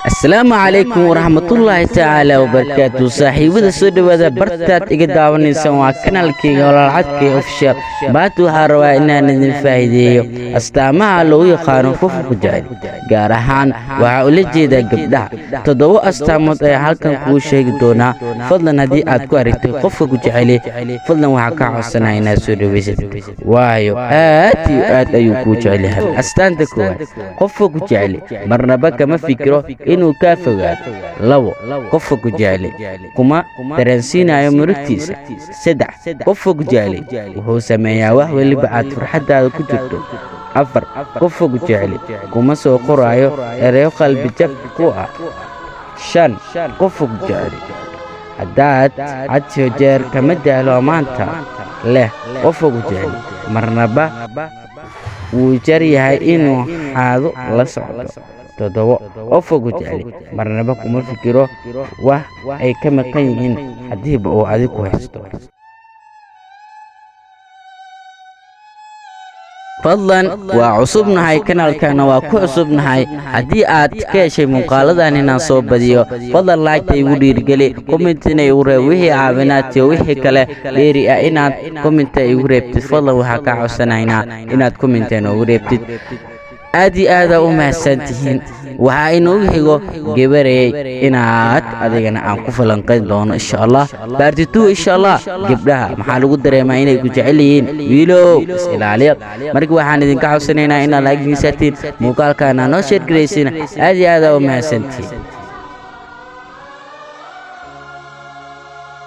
السلام عليكم ورحمة الله تعالى وبركاته. صاحبي السود وذا برتات إقدامني سوا كنالكي ولا العدكي أوفشال باتو هاروا إننا نفايديو استعمال لو يقانو فوفو جاي جارهان وعولي جيدا قبدا تدو استعمال أي حالكن كوشي دونا فضلا هدي أدكو أريكتو قفو جايلي فضلا وحكا عصنا إنا سود ويسد وايو آتي آت أيو كوشي هل استانتكو قفو جايلي مرنبا كما فكرو inuu ka fogaado labo qofka ku jecel kuma dareensiinayo murugtiisa saddex qofka ku jecel wuxuu sameeyaa wax waliba aad farxadaada ku jirto afar qofka ku jecel kuma soo qoraayo ereyo qalbi jab ku ah shan qofka ku jecel hadaad cadsiyo jeer kama daalo maanta leh qofka ku jecel marnaba wuu jar yahay inuu xaado la socdo تدو أفوق جالي مرنبا كما فكرو أي كما كان حديب أو عديكو هستو فضلا وعصبنا هاي كنال كان وكو عصبنا هاي هدي آت كاشي مقالة أننا صوب بديو فضلا لايك تيودي رجالي كومنتنا يوري وهي عابناتي وهي كلا ليري إنات كومنتا يوريبتت فضلا وحكا عصنا إنات كومنتنا يوريبتت aadi aada u mahadsantihiin waxa inoo xigo gabareey inaad adigana aan ku falanqayn doono insha Allah baartitu insha Allah gabdhaha maxaa lagu dareemaa inay ku jecel yihiin wiilow ilaaliya markii waxaan idin ka codsanaynaa inaad like-giisatiin muuqaalkana noo share gareysiina aadi aada u mahadsantihiin